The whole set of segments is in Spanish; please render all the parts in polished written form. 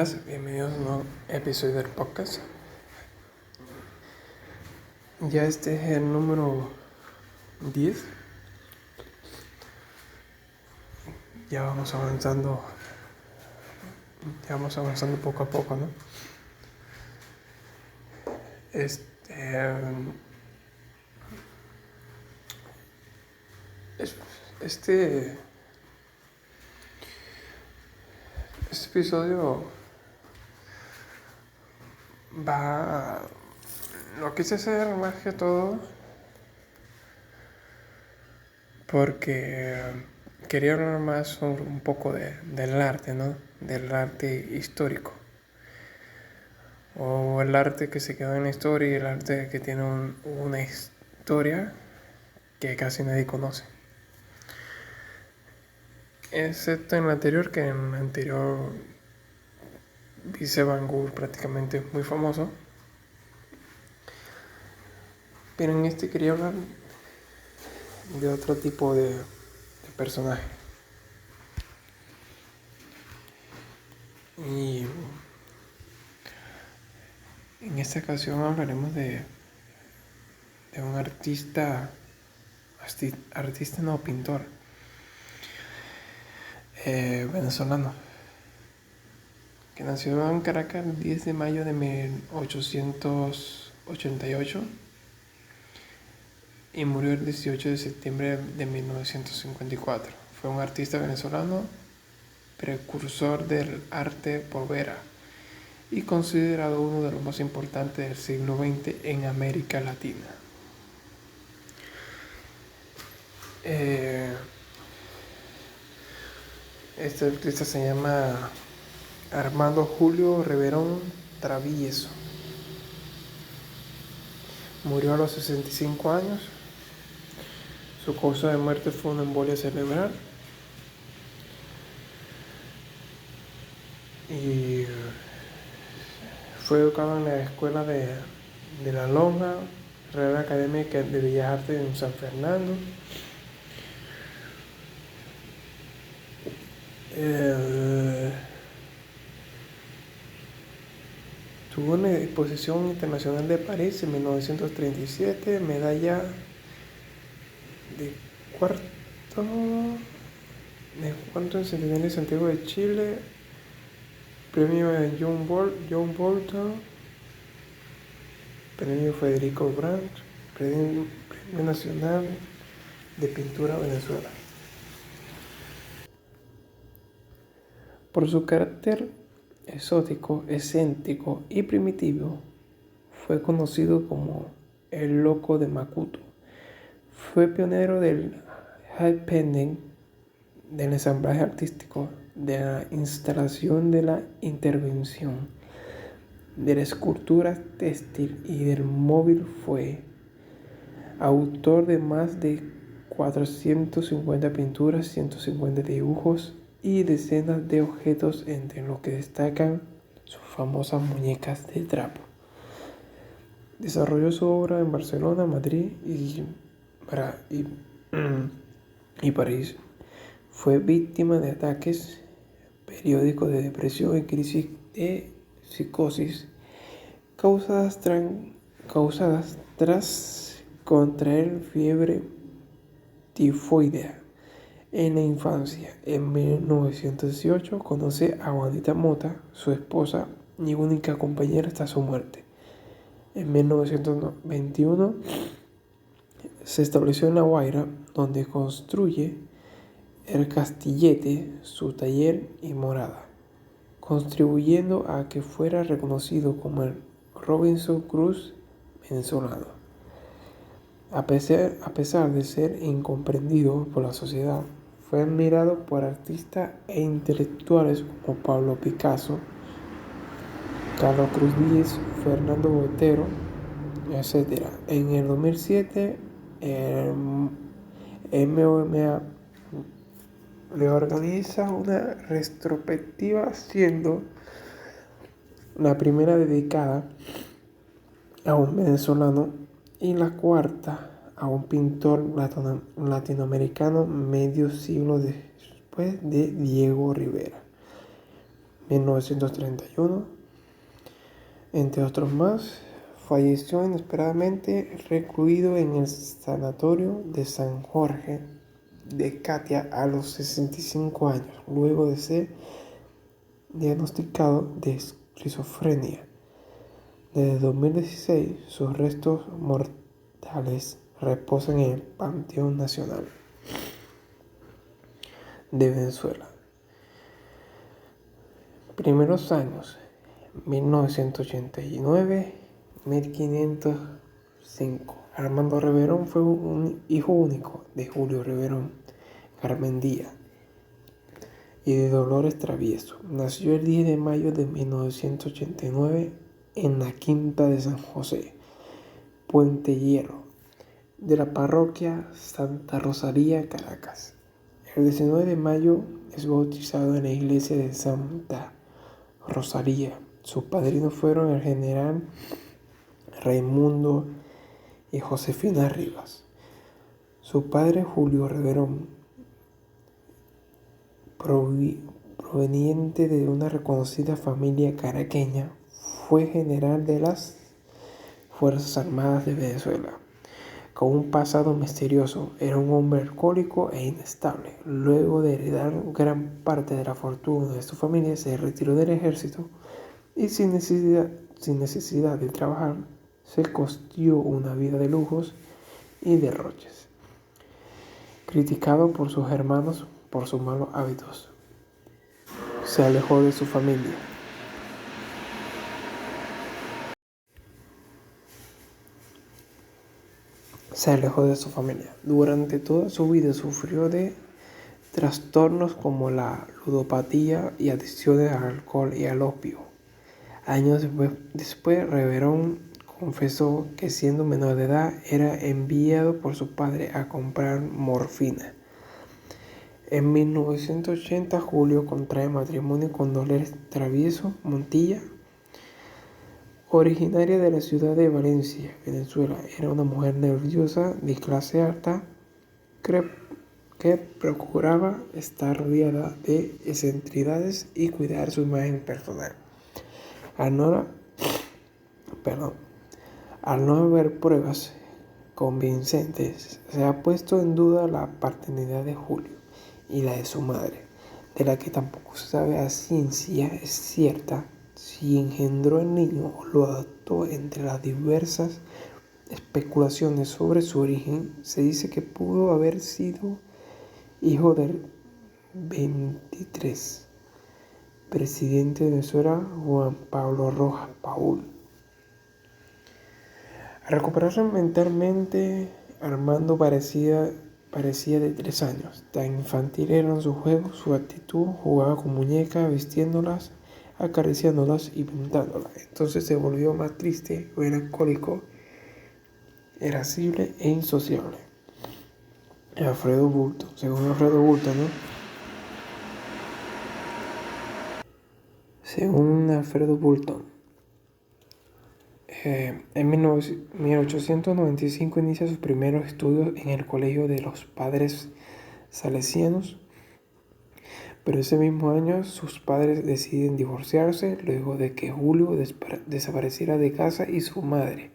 días, bienvenidos a un nuevo episodio del podcast. Ya este es el número 10. Ya vamos avanzando poco a poco, ¿no? Este episodio lo quise hacer más que todo porque quería hablar más sobre un poco del arte, ¿no? Del arte histórico. O el arte que se quedó en la historia y el arte que tiene una historia que casi nadie conoce. Excepto en la anterior, que en la anterior dice Van Gogh prácticamente muy famoso. Pero en este quería hablar de otro tipo de personaje. Y en esta ocasión hablaremos de un artista no, pintor venezolano, que nació en Caracas el 10 de mayo de 1888 y murió el 18 de septiembre de 1954. Fue un artista venezolano, precursor del arte povera y considerado uno de los más importantes del siglo XX en América Latina. Este artista se llama Armando Julio Reverón Travieso. Murió a los 65 años. Su causa de muerte fue una embolia cerebral. Y fue educado en la escuela de La Lonja, Real Académica de Bellas Artes en San Fernando. Tuvo una exposición internacional de París en 1937, medalla de cuarto en Centenario de Santiago de Chile, premio de John Bolton, premio Federico Brandt, premio Nacional de Pintura Venezuela. Por su carácter exótico, excéntrico y primitivo, fue conocido como el Loco de Macuto. Fue pionero del happening, del ensamblaje artístico, de la instalación, de la intervención, de la escultura textil y del móvil. Fue autor de más de 450 pinturas, 150 dibujos y decenas de objetos, entre los que destacan sus famosas muñecas de trapo. Desarrolló su obra en Barcelona, Madrid y París. Fue víctima de ataques periódicos de depresión y crisis de psicosis causadas tras contraer fiebre tifoidea en la infancia. En 1918 conoce a Juanita Mota, su esposa y única compañera hasta su muerte. En 1921 se estableció en La Guaira, donde construye el Castillete, su taller y morada, contribuyendo a que fuera reconocido como el Robinson Cruz venezolano. A pesar de ser incomprendido por la sociedad, fue admirado por artistas e intelectuales como Pablo Picasso, Carlos Cruz Díez, Fernando Botero, etc. En el 2007, el MoMA le organiza una retrospectiva, siendo la primera dedicada a un venezolano y la cuarta a un pintor latinoamericano medio siglo después de Diego Rivera. 1931, entre otros más. Falleció inesperadamente recluido en el sanatorio de San Jorge de Catia a los 65 años, luego de ser diagnosticado de esquizofrenia. Desde 2016, sus restos mortales reposan en el Panteón Nacional de Venezuela. Primeros años, 1989-1505. Armando Reverón fue un hijo único de Julio Reverón, Carmen Díaz y de Dolores Travieso. Nació el 10 de mayo de 1989 en la Quinta de San José, Puente Hierro, de la parroquia Santa Rosalía, Caracas. El 19 de mayo es bautizado en la iglesia de Santa Rosalía. Sus padrinos fueron el general Raimundo y Josefina Rivas. Su padre, Julio Reverón, proveniente de una reconocida familia caraqueña, fue general de las Fuerzas Armadas de Venezuela. Con un pasado misterioso, era un hombre alcohólico e inestable. Luego de heredar gran parte de la fortuna de su familia, se retiró del ejército y sin necesidad de trabajar, se costeó una vida de lujos y derroches. Criticado por sus hermanos por sus malos hábitos, se alejó de su familia. Durante toda su vida sufrió de trastornos como la ludopatía y adicciones al alcohol y al opio. Años después, Reverón confesó que siendo menor de edad era enviado por su padre a comprar morfina. En 1980, Julio contrae matrimonio con Dolores Travieso Montilla, originaria de la ciudad de Valencia, Venezuela. Era una mujer nerviosa de clase alta que procuraba estar rodeada de excentricidades y cuidar su imagen personal. Al no haber pruebas convincentes, se ha puesto en duda la paternidad de Julio y la de su madre, de la que tampoco se sabe a ciencia cierta si engendró el niño o lo adoptó. Entre las diversas especulaciones sobre su origen, se dice que pudo haber sido hijo del 23 presidente de Venezuela, Juan Pablo Rojas Paul. Al recuperarse mentalmente, Armando parecía de 3 años. Tan infantil eran sus juegos, su actitud. Jugaba con muñecas, vistiéndolas, acariciándolas y pintándolas. Entonces se volvió más triste, melancólico, irascible e insociable. Según Alfredo Bulto, ¿no? Según Alfredo Bulton, en 1895 inicia sus primeros estudios en el Colegio de los Padres Salesianos, pero ese mismo año sus padres deciden divorciarse luego de que Julio desapareciera de casa y su madre,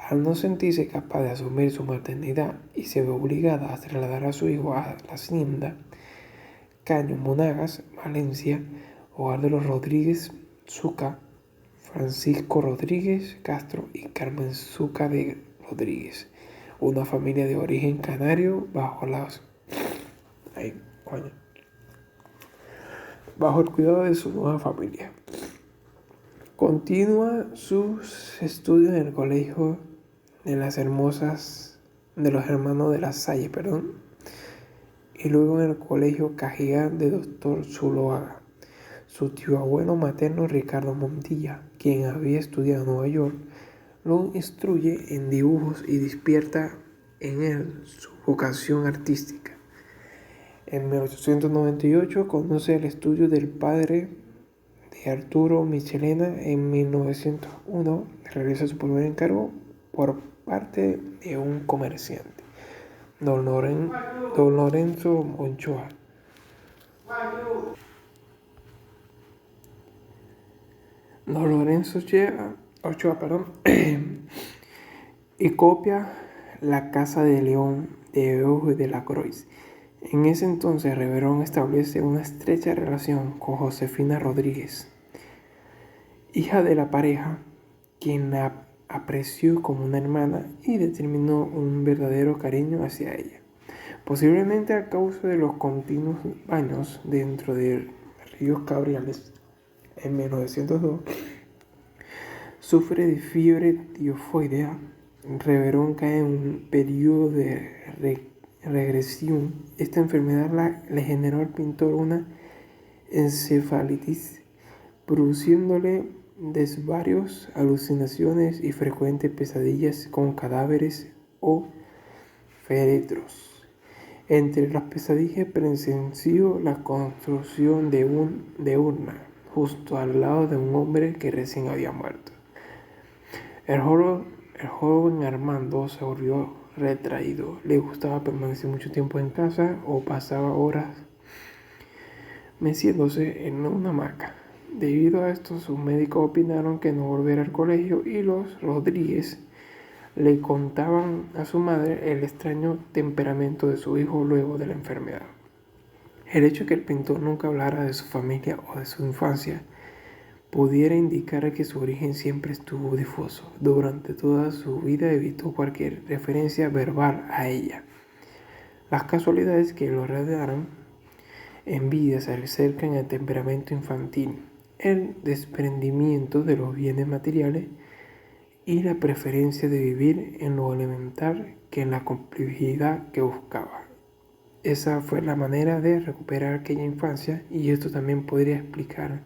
al no sentirse capaz de asumir su maternidad y se ve obligada a trasladar a su hijo a la hacienda Caño Monagas, Valencia, hogar de los Rodríguez Zuca, Francisco Rodríguez Castro y Carmen Zuca de Rodríguez, una familia de origen canario bajo el cuidado de su nueva familia. Continúa sus estudios en el Colegio de los Hermanos de la Salle, y luego en el Colegio Cajigán de Dr. Zuloaga. Su tío abuelo materno, Ricardo Montilla, quien había estudiado en Nueva York, lo instruye en dibujos y despierta en él su vocación artística. En 1898 conoce el estudio del padre de Arturo Michelena. En 1901 realiza su primer encargo por parte de un comerciante, don Lorenzo Ochoa. Don Lorenzo Ochoa, y copia La Casa de León de Eugenio de la Croix. En ese entonces, Reverón establece una estrecha relación con Josefina Rodríguez, hija de la pareja, quien la apreció como una hermana y determinó un verdadero cariño hacia ella. Posiblemente a causa de los continuos baños dentro de ríos Cabriales, en 1902, sufre de fiebre tifoidea. Reverón cae en un periodo de regresión. Esta enfermedad le generó al pintor una encefalitis, produciéndole desvarios, alucinaciones y frecuentes pesadillas con cadáveres o féretros. Entre las pesadillas presenció la construcción de urna justo al lado de un hombre que recién había muerto. El joven Armando se volvió retraído. Le gustaba permanecer mucho tiempo en casa o pasaba horas meciéndose en una hamaca. Debido a esto, sus médicos opinaron que no volviera al colegio y los Rodríguez le contaban a su madre el extraño temperamento de su hijo luego de la enfermedad. El hecho de que el pintor nunca hablara de su familia o de su infancia pudiera indicar que su origen siempre estuvo difuso. Durante toda su vida evitó cualquier referencia verbal a ella. Las casualidades que lo rodearon, envidias acercan el temperamento infantil, el desprendimiento de los bienes materiales y la preferencia de vivir en lo elemental que en la complejidad que buscaba. Esa fue la manera de recuperar aquella infancia, y esto también podría explicar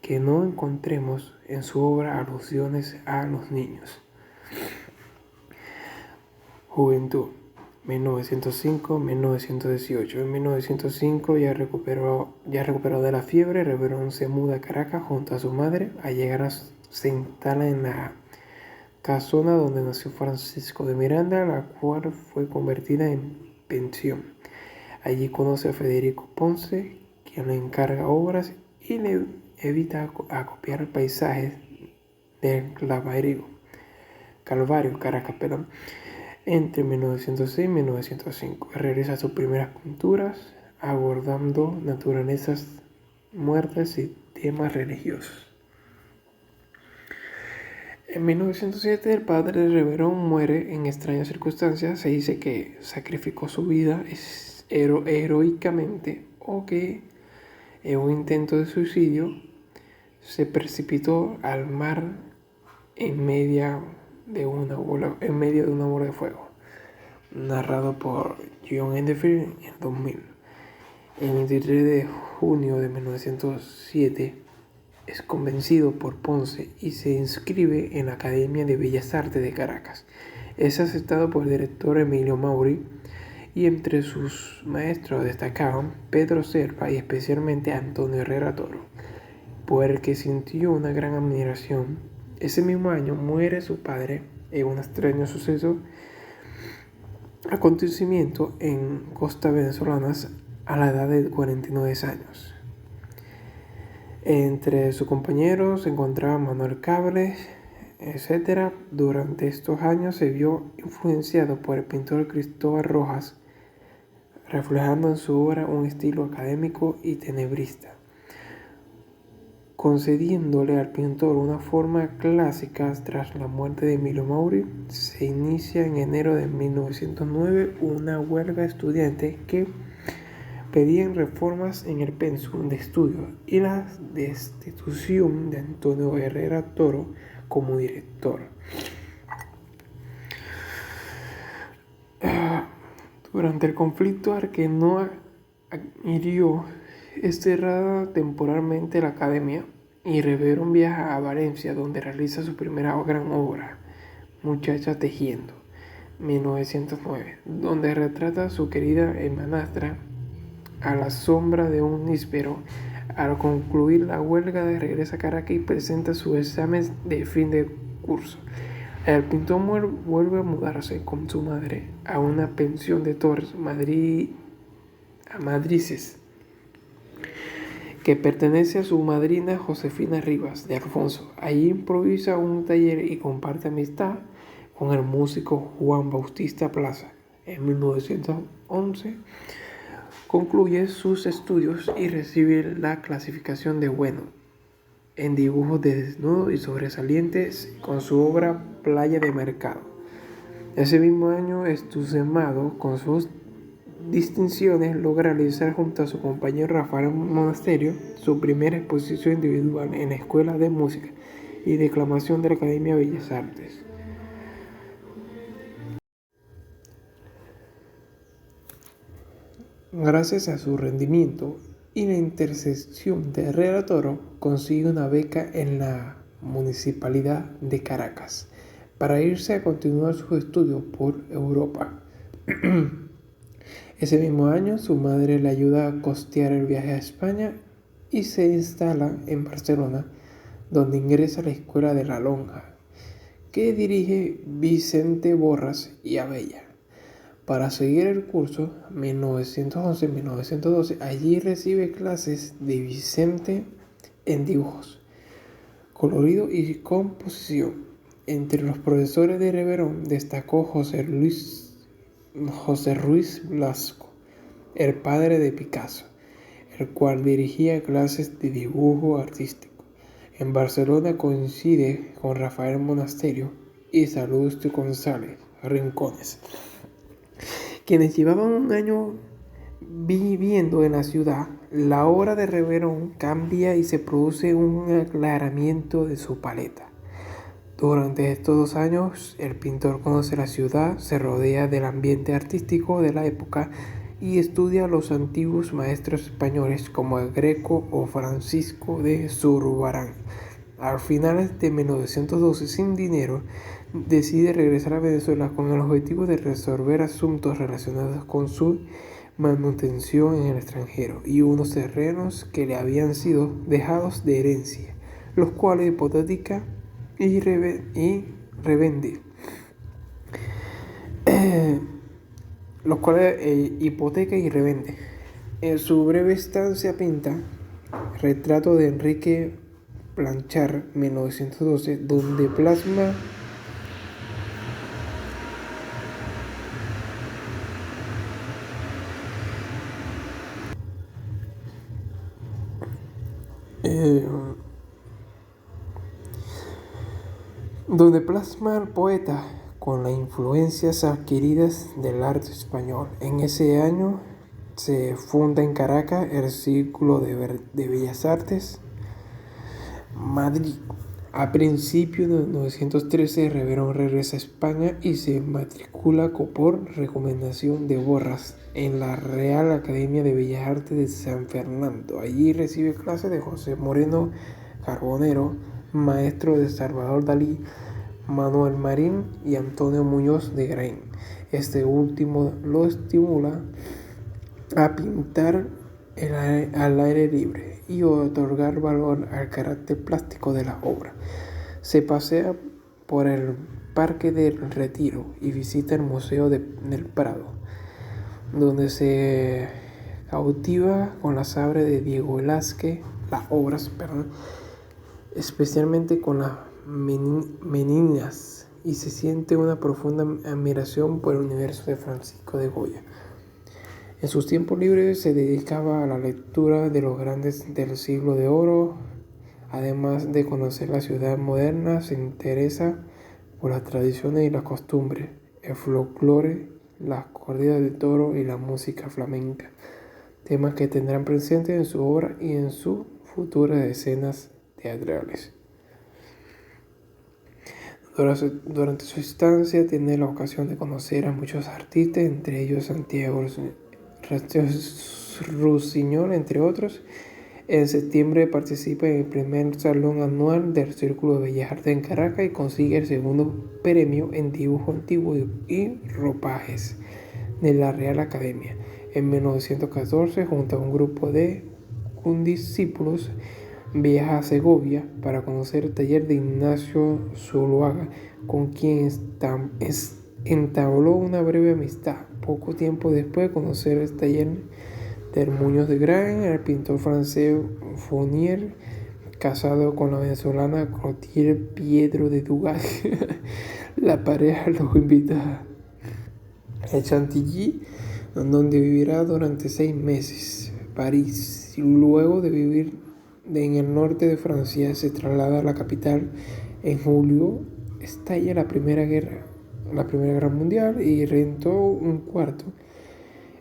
que no encontremos en su obra alusiones a los niños. Juventud, 1905-1918. En 1905, ya recuperado de la fiebre, Reverón se muda a Caracas junto a su madre. Al llegar se instala en la casona donde nació Francisco de Miranda, la cual fue convertida en pensión. Allí conoce a Federico Ponce, quien le encarga obras y le evita acopiar paisajes del Calvario, Caracas. Entre 1906 y 1905 realiza sus primeras pinturas abordando naturalezas muertas y temas religiosos. En 1907 el padre de Reverón muere en extrañas circunstancias. Se dice que sacrificó su vida heroicamente o que en un intento de suicidio se precipitó al mar en medio de una bola de fuego. Narrado por John Enderfield en 2000. El 23 de junio de 1907 es convencido por Ponce y se inscribe en la Academia de Bellas Artes de Caracas. Es aceptado por el director Emilio Mauri, y entre sus maestros destacaban Pedro Cerpa y especialmente Antonio Herrera Toro, por el que sintió una gran admiración. Ese mismo año muere su padre en un extraño acontecimiento en costas venezolanas a la edad de 49 años. Entre sus compañeros se encontraba Manuel Cables, etc. Durante estos años se vio influenciado por el pintor Cristóbal Rojas, reflejando en su obra un estilo académico y tenebrista, concediéndole al pintor una forma clásica. Tras la muerte de Emilio Mauri, se inicia en enero de 1909 una huelga estudiante que pedían reformas en el pensum de estudio y la destitución de Antonio Herrera Toro como director. Durante el conflicto al que no adhirió, es cerrada temporalmente la academia y Reverón viaja a Valencia, donde realiza su primera gran obra, Muchacha tejiendo, 1909, donde retrata a su querida hermanastra a la sombra de un níspero. Al concluir la huelga, regresa a Caracas y presenta su examen de fin de curso. El pintor vuelve a mudarse con su madre a una pensión de Torres, Madrices, que pertenece a su madrina Josefina Rivas de Alfonso. Allí improvisa un taller y comparte amistad con el músico Juan Bautista Plaza. En 1911 concluye sus estudios y recibe la clasificación de bueno en dibujos de desnudos y sobresalientes con su obra Playa de Mercado. Ese mismo año, entusiasmado con sus distinciones, logra realizar junto a su compañero Rafael Monasterio su primera exposición individual en la Escuela de Música y Declamación de la Academia de Bellas Artes. Gracias a su rendimiento y la intercesión de Herrera Toro, consigue una beca en la Municipalidad de Caracas para irse a continuar sus estudios por Europa. Ese mismo año, su madre le ayuda a costear el viaje a España y se instala en Barcelona, donde ingresa a la Escuela de la Lonja, que dirige Vicente Borras y Abella. Para seguir el curso 1911-1912, allí recibe clases de Vicente en dibujos, colorido y composición. Entre los profesores de Reverón destacó José Ruiz Blasco, el padre de Picasso, el cual dirigía clases de dibujo artístico. En Barcelona coincide con Rafael Monasterio y Salustio González Rincones, quienes llevaban un año viviendo en la ciudad. La obra de Reverón cambia y se produce un aclaramiento de su paleta. Durante estos 2 años, el pintor conoce la ciudad, se rodea del ambiente artístico de la época y estudia a los antiguos maestros españoles como el Greco o Francisco de Zurbarán. Al final de 1912, sin dinero, decide regresar a Venezuela con el objetivo de resolver asuntos relacionados con su manutención en el extranjero y unos terrenos que le habían sido dejados de herencia, los cuales hipoteca y revende. En su breve estancia pinta Retrato de Enrique Blanchard, 1912, donde plasma al poeta con las influencias adquiridas del arte español. En ese año se funda en Caracas el Círculo de Bellas Artes Madrid. A principios de 1913, Reverón regresa a España y se matricula por recomendación de Borras en la Real Academia de Bellas Artes de San Fernando. Allí recibe clases de José Moreno Carbonero, maestro de Salvador Dalí, Manuel Marín y Antonio Muñoz de Grain. Este último lo estimula a pintar al aire libre y otorgar valor al carácter plástico de la obra. Se pasea por el Parque del Retiro y visita el Museo del Prado, donde se cautiva con las obras de Diego Velázquez, especialmente con las Meninas, y se siente una profunda admiración por el universo de Francisco de Goya. En sus tiempos libres se dedicaba a la lectura de los grandes del siglo de oro. Además de conocer la ciudad moderna, se interesa por las tradiciones y las costumbres, el folclore, las corridas de toro y la música flamenca, temas que tendrán presente en su obra y en sus futuras escenas teatrales. Durante su estancia tiene la ocasión de conocer a muchos artistas, entre ellos Santiago Rusiñol, entre otros. En septiembre participa en el primer salón anual del Círculo de Bellas Artes en Caracas y consigue el segundo premio en dibujo antiguo y ropajes de la Real Academia. En 1914, junto a un grupo de condiscípulos, viaja a Segovia para conocer el taller de Ignacio Zuloaga, con quien entabló una breve amistad. Poco tiempo después de conocer el taller Muñoz de Gran, el pintor francés Fournier, casado con la venezolana Clotilde Piedro de Dugas. La pareja los invita a Chantilly, donde vivirá durante 6 meses. París, luego de vivir en el norte de Francia, se traslada a la capital. En julio estalla la Primera Guerra Mundial y rentó un cuarto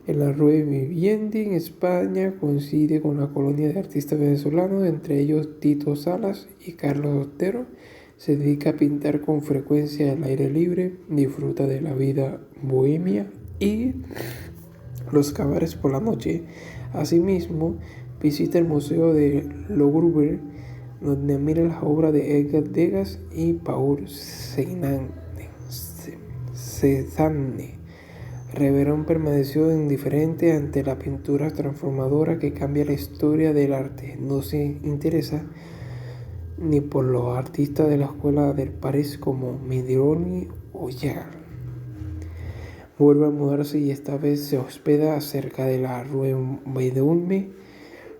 en la Rue Vivendi en España. Coincide con la colonia de artistas venezolanos, entre ellos Tito Salas y Carlos Otero. Se dedica a pintar con frecuencia al aire libre, disfruta de la vida bohemia y los cabarets por la noche. Asimismo, visita el Museo de Louvre, donde admira las obras de Edgar Degas y Paul Cézanne. Reverón permaneció indiferente ante la pintura transformadora que cambia la historia del arte. No se interesa ni por los artistas de la escuela del París como Midroni o Jagan. Vuelve a mudarse y esta vez se hospeda cerca de la Rue Vendôme.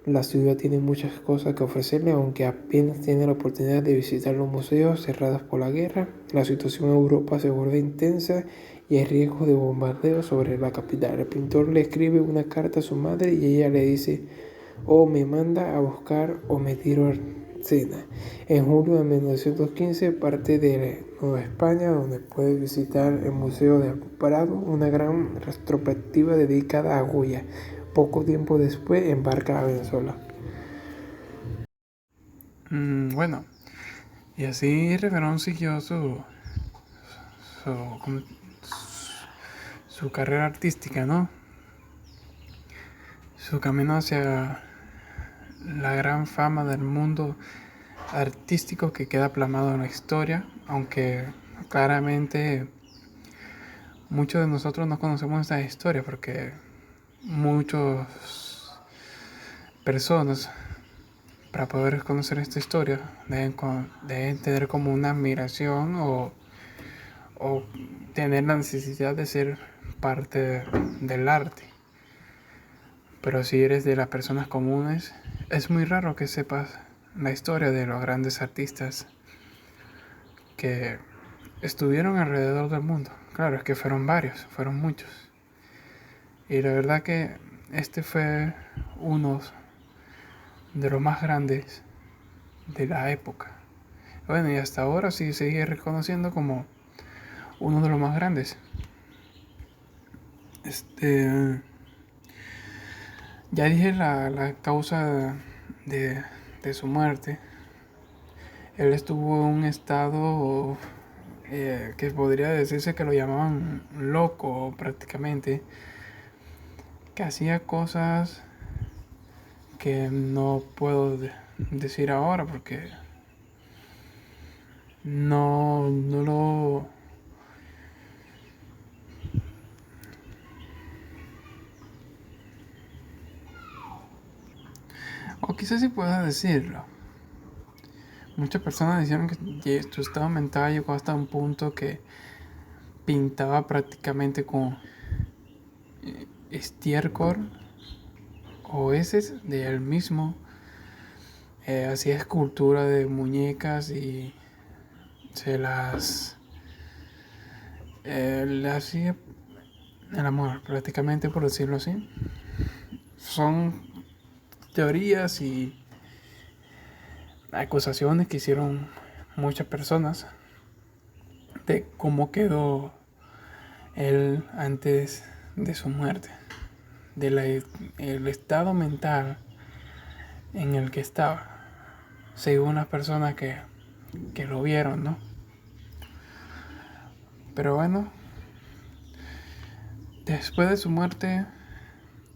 La ciudad tiene muchas cosas que ofrecerle, aunque apenas tiene la oportunidad de visitar los museos cerrados por la guerra. La situación en Europa se vuelve intensa y hay riesgo de bombardeo sobre la capital. El pintor le escribe una carta a su madre y ella le dice: o me manda a buscar o me tiro al Sena. En julio de 1915 parte de Nueva España, donde puede visitar el Museo del Prado, una gran retrospectiva dedicada a Goya. Poco tiempo después embarca a Venezuela. Bueno, y así Reverón siguió su carrera artística, ¿no? Su camino hacia la gran fama del mundo artístico que queda plasmado en la historia, aunque claramente muchos de nosotros no conocemos esta historia porque muchas personas, para poder conocer esta historia, deben tener como una admiración o tener la necesidad de ser parte del arte. Pero si eres de las personas comunes, es muy raro que sepas la historia de los grandes artistas que estuvieron alrededor del mundo. Claro, es que fueron varios, fueron muchos. Y la verdad que este fue uno de los más grandes de la época. Bueno, y hasta ahora sí se sigue reconociendo como uno de los más grandes. Ya dije la causa de su muerte. Él estuvo en un estado que podría decirse que lo llamaban loco prácticamente, que hacía cosas que no puedo decir ahora porque no lo... O quizás sí pueda decirlo. Muchas personas dijeron que su estado mental llegó hasta un punto que pintaba prácticamente con estiércol o heces de él mismo. Hacía escultura de muñecas y se las... le hacía el amor, prácticamente, por decirlo así. Son teorías y acusaciones que hicieron muchas personas de cómo quedó él antes de su muerte, del estado mental en el que estaba, según las personas que lo vieron, ¿no? Pero bueno, después de su muerte,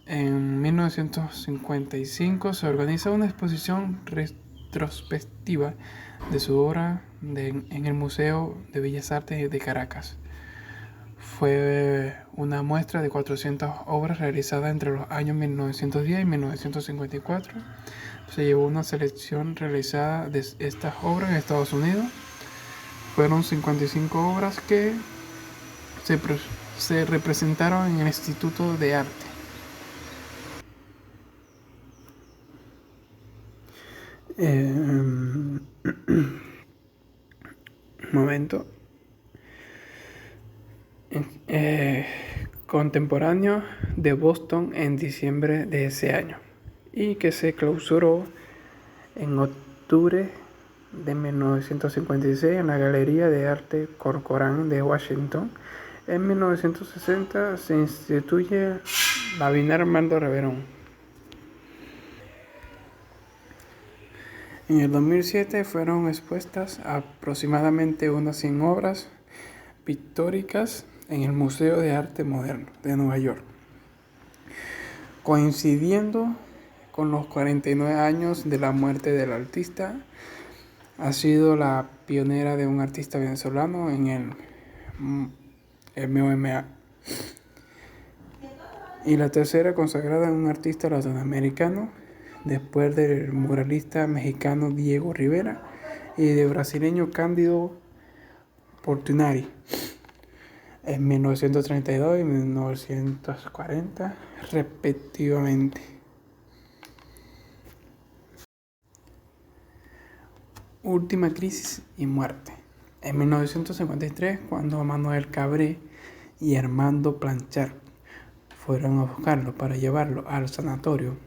en 1955 se organiza una exposición retrospectiva de su obra en el Museo de Bellas Artes de Caracas. Fue una muestra de 400 obras realizadas entre los años 1910 y 1954. Se llevó una selección realizada de estas obras en Estados Unidos. Fueron 55 obras que se representaron en el Instituto de Arte. Un momento. Contemporáneo de Boston en diciembre de ese año y que se clausuró en octubre de 1956 en la Galería de Arte Corcoran de Washington. En 1960 se instituye la Bienal Armando Reverón. En el 2007 fueron expuestas aproximadamente unas 100 obras pictóricas en el Museo de Arte Moderno de Nueva York, coincidiendo con los 49 años de la muerte del artista. Ha sido la pionera de un artista venezolano en el MoMA y la tercera consagrada en un artista latinoamericano después del muralista mexicano Diego Rivera y del brasileño Cândido Portinari en 1932 y 1940 respectivamente. Última crisis y muerte. En 1953, cuando Manuel Cabré y Armando Planchart fueron a buscarlo para llevarlo al sanatorio,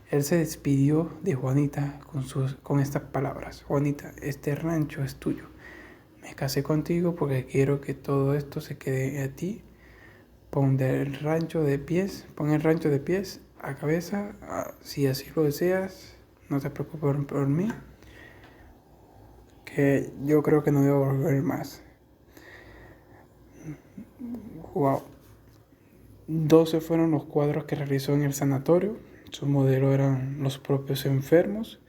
él se despidió de Juanita con estas palabras: Juanita, este rancho es tuyo. Me casé contigo porque quiero que todo esto se quede a ti. Pon el rancho de pies a cabeza, si así lo deseas. No te preocupes por mí, que yo creo que no debo volver más. Wow. 12 fueron los cuadros que realizó en el sanatorio. Su modelo eran los propios enfermos,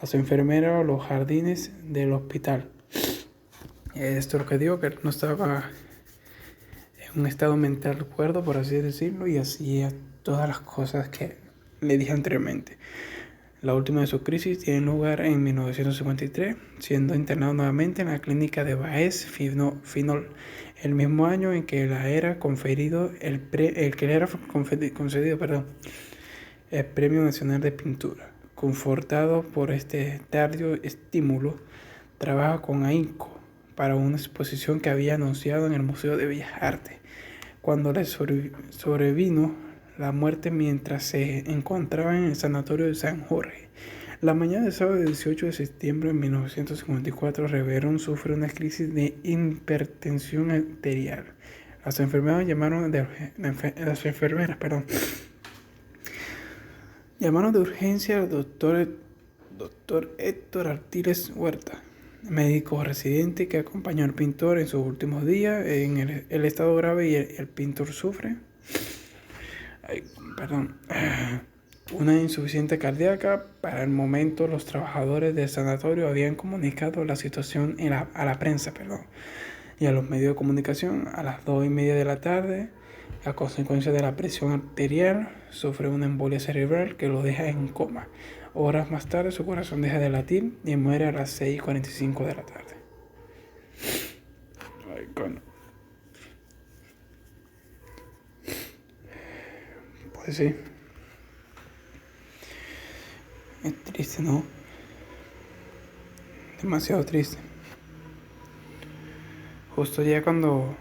las enfermeras o los jardines del hospital. Esto es lo que digo, que él no estaba en un estado mental cuerdo, por así decirlo, y hacía todas las cosas que le dije anteriormente. La última de sus crisis tiene lugar en 1953, siendo internado nuevamente en la clínica de Baez Finol, el mismo año en que le era concedido el Premio Nacional de Pintura. Confortado por este tardío estímulo, trabaja con ahínco para una exposición que había anunciado en el Museo de Bellas Artes, cuando le sobrevino la muerte mientras se encontraba en el sanatorio de San Jorge. La mañana del sábado 18 de septiembre de 1954, Reverón sufre una crisis de hipertensión arterial. Las enfermeras llamaron de urgencia al doctor Héctor Artiles Huerta, médico residente que acompañó al pintor en sus últimos días. En el estado grave y el pintor sufre una insuficiencia cardíaca. Para el momento, los trabajadores del sanatorio habían comunicado la situación a la prensa y a los medios de comunicación. A las 2:30 de la tarde, a consecuencia de la presión arterial, sufre una embolia cerebral que lo deja en coma. Horas más tarde, su corazón deja de latir y muere a las 6:45 de la tarde. Ay, coño. Pues sí. Es triste, ¿no? Demasiado triste. Justo ya cuando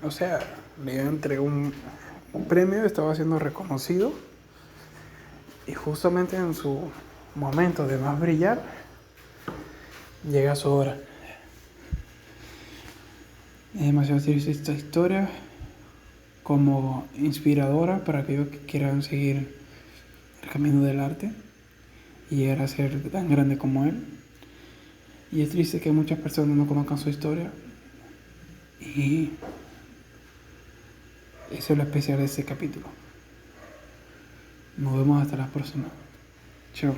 o sea, le entregó un premio, estaba siendo reconocido, y justamente en su momento de más brillar llega su hora. Es demasiado triste esta historia, como inspiradora para aquellos que quieran seguir el camino del arte y llegar a ser tan grande como él. Y es triste que muchas personas no conozcan su historia, y eso es lo especial de este capítulo. Nos vemos hasta la próxima. Chao.